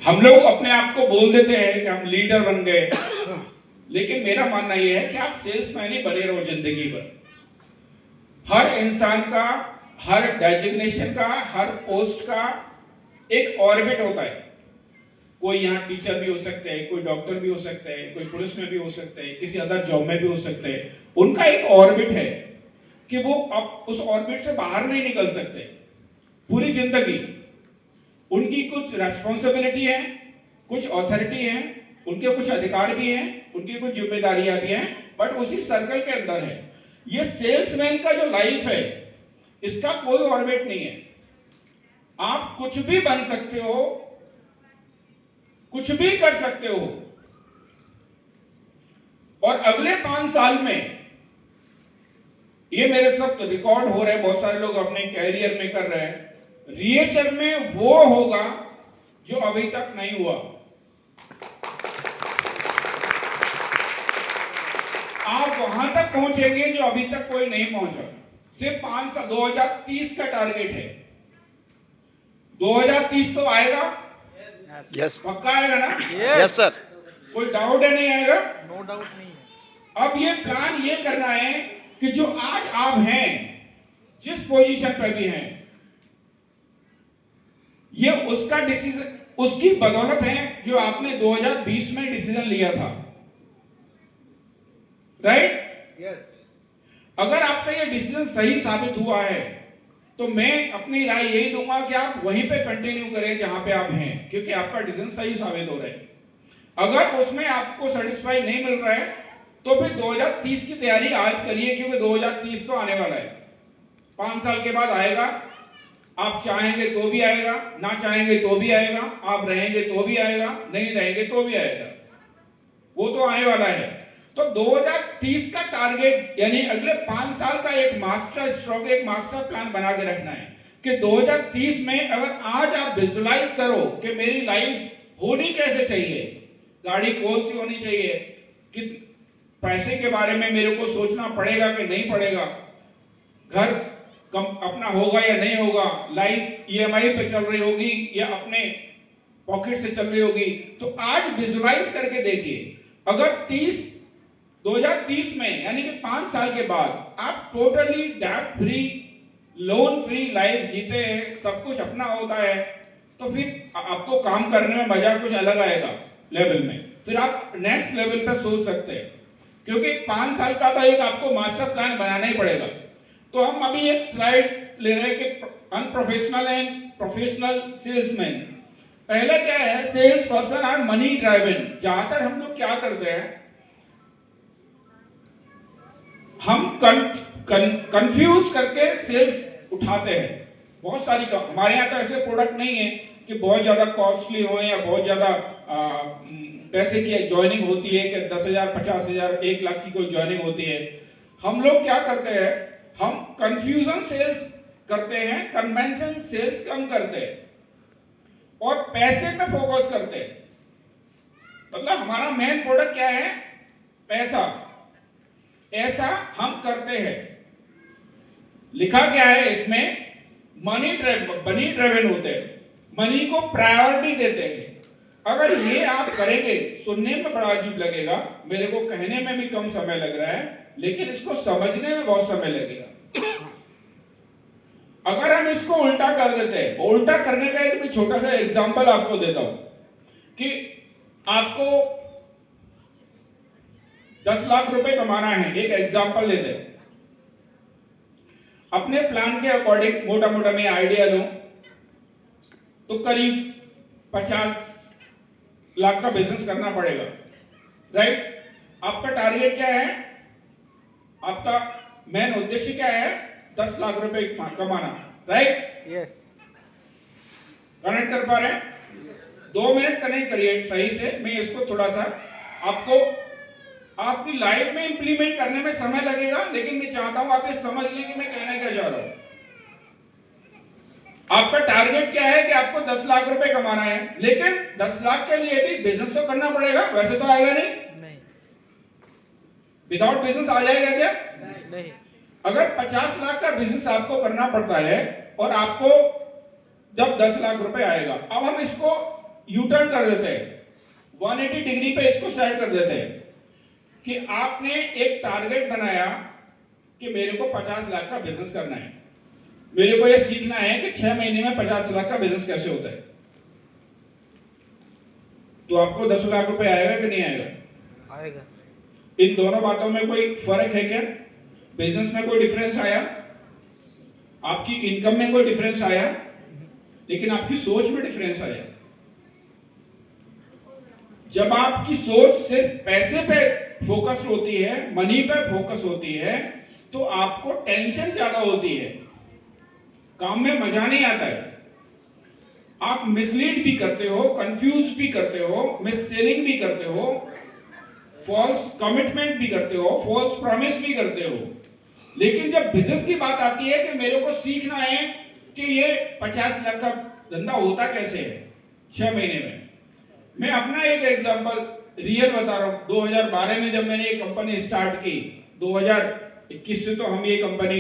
हम लोग अपने आप को बोल देते हैं कि हम लीडर बन गए, लेकिन मेरा मानना यह है कि आप सेल्समैन ही बने रहो जिंदगी भर। हर इंसान का, हर डेजिग्नेशन का, हर पोस्ट का एक ऑर्बिट होता है। कोई यहाँ टीचर भी हो सकते हैं, कोई डॉक्टर भी हो सकते हैं, कोई पुलिस में भी हो सकते हैं, किसी अदर जॉब में भी हो सकते हैं। उनका एक ऑर्बिट है कि वो अब उस ऑर्बिट से बाहर नहीं निकल सकते पूरी जिंदगी। उनकी कुछ रेस्पॉन्सिबिलिटी है, कुछ ऑथोरिटी है, उनके कुछ अधिकार भी हैं, उनकी कुछ जिम्मेदारियां भी हैं, बट उसी सर्कल के अंदर है। ये सेल्समैन का जो लाइफ है, इसका कोई ऑर्बिट नहीं है। आप कुछ भी बन सकते हो, कुछ भी कर सकते हो, और अगले 5 साल में ये मेरे सब रिकॉर्ड हो रहे हैं, बहुत सारे लोग अपने कैरियर में कर रहे हैं। रिएचर में वो होगा जो अभी तक नहीं हुआ। आप वहां तक पहुंचेंगे जो अभी तक कोई नहीं पहुंचा। सिर्फ 5 साल, 2030 का टारगेट है। 2030 तो आएगा? यस, पक्का आएगा ना? Yes sir. कोई डाउट है? नहीं आएगा? नो डाउट नहीं है। अब ये प्लान ये करना है कि जो आज आप हैं, जिस पोजीशन पर भी हैं, ये उसका डिसीजन, उसकी बदौलत है जो आपने 2020 में डिसीजन लिया था, राइट? यस। अगर आपका ये डिसीजन सही साबित हुआ है तो मैं अपनी राय यही दूंगा कि आप वहीं पे कंटिन्यू करें जहां पे आप हैं, क्योंकि आपका डिसीजन सही साबित हो रहा है। अगर उसमें आपको सेटिस्फाई नहीं मिल रहा है तो फिर 2030 की तैयारी आज करिए, क्योंकि 2030 तो आने वाला है। 5 साल के बाद आएगा। आप चाहेंगे तो भी आएगा, ना चाहेंगे तो भी आएगा, आप रहेंगे तो भी आएगा, नहीं रहेंगे तो भी आएगा। वो तो आने वाला है। तो 2030 का टारगेट, यानी अगले 5 साल का एक मास्टर स्ट्रोक, एक मास्टर प्लान बना के रखना है कि 2030 में अगर आज आप विजुलाइज करो कि मेरी लाइफ होनी कैसे चाहिए, गाड़ी कौन सी होनी चाहिए, कि पैसे के बारे में मेरे को सोचना पड़ेगा कि नहीं पड़ेगा, घर कम अपना होगा या नहीं होगा, लाइफ ईएमआई पे चल रही होगी या अपने पॉकेट से चल रही होगी, तो आज विजुलाइज करके देखिए। अगर 2030 में, यानी कि 5 साल के बाद आप totally debt free, loan free life जीते हैं, सब कुछ अपना होता है, तो फिर आपको काम करने में मजा कुछ अलग आएगा लेवल में। फिर आप नेक्स्ट लेवल पर सोच सकते हैं, क्योंकि 5 साल का तो एक आपको मास्टर प्लान बनाना ही पड़ेगा। तो हम अभी एक स्लाइड ले रहे हैं कि अनप्रोफेशनल एंड प्रोफेशनल सेल्समैन। पहले क्या है, sales person are money driven. ज्यादातर हम लोग क्या करते हैं, हम कंफ्यूज करके सेल्स उठाते हैं। बहुत सारी हमारे यहाँ तो ऐसे प्रोडक्ट नहीं है कि बहुत ज्यादा कॉस्टली हो या बहुत ज्यादा पैसे की ज्वाइनिंग होती है कि 10,000, 50,000, 1 लाख की कोई ज्वाइनिंग होती है। हम लोग क्या करते हैं, हम कंफ्यूजन सेल्स करते हैं, कन्वेंशन सेल्स कम करते हैं और पैसे पे फोकस करते हैं। मतलब हमारा मेन प्रोडक्ट क्या है, पैसा। ऐसा हम करते हैं। लिखा क्या है इसमें, मनी ड्राइवन होते हैं, मनी को प्रायोरिटी देते हैं। अगर ये आप करेंगे, सुनने में बड़ा अजीब लगेगा, मेरे को कहने में भी कम समय लग रहा है, लेकिन इसको समझने में बहुत समय लगेगा। अगर हम इसको उल्टा कर देते हैं, उल्टा करने का एक मैं छोटा सा एग्जांपल आपको देता हूं कि आपको 10 लाख रुपए कमाना है, एक एग्जांपल लेते हैं। अपने प्लान के अकॉर्डिंग मोटा मोटा मैं आइडिया लूं तो करीब 50 लाख का बिजनेस करना पड़ेगा, राइट? आपका टारगेट क्या है, आपका मेन उद्देश्य क्या है, 10 लाख रुपए कमाना, राइट? यस। कनेक्ट कर पा रहे हैं? 2 मिनट कनेक्ट करिए सही से। मैं इसको थोड़ा सा आपको आपकी लाइफ में इंप्लीमेंट करने में समय लगेगा, लेकिन मैं चाहता हूं आप ये समझ लें कि मैं कहना क्या चाह रहा हूं। आपका टारगेट क्या है कि आपको 10 लाख रुपए कमाना है, लेकिन 10 लाख के लिए भी बिजनेस तो करना पड़ेगा। वैसे तो आएगा नहीं। विदाउट बिजनेस आ जाएगा क्या? नहीं। अगर 50 लाख का बिजनेस आपको करना पड़ता है और आपको जब 10 लाख रुपए आएगा, अब हम इसको यू टर्न कर देते हैं, 180 डिग्री पे इसको सेट कर देते हैं कि आपने एक टारगेट बनाया कि मेरे को 50 लाख का बिजनेस करना है, मेरे को यह सीखना है कि 6 महीने में 50 लाख का बिजनेस कैसे होता है। तो आपको 10 लाख रुपए आएगा कि नहीं आएगा? आएगा। इन दोनों बातों में कोई फर्क है क्या? बिजनेस में कोई डिफरेंस आया? आपकी इनकम में कोई डिफरेंस आया? लेकिन आपकी सोच में डिफरेंस आया। जब आपकी सोच सिर्फ पैसे पे फोकस होती है, मनी पे फोकस होती है, तो आपको टेंशन ज्यादा होती है, काम में मजा नहीं आता है, आप मिसलीड भी करते हो, कंफ्यूज भी करते हो, मिस सेलिंग भी करते हो, फॉल्स कमिटमेंट भी करते हो, फॉल्स प्रॉमिस भी करते हो। लेकिन जब बिजनेस की बात आती है कि मेरे को सीखना है कि ये 50 लाख का धंधा होता कैसे है 6 महीने में। मैं अपना एक एग्जांपल रियल बता रहा हूं। 2012 में जब मैंने ये कंपनी स्टार्ट की, 2021 से तो हम ये कंपनी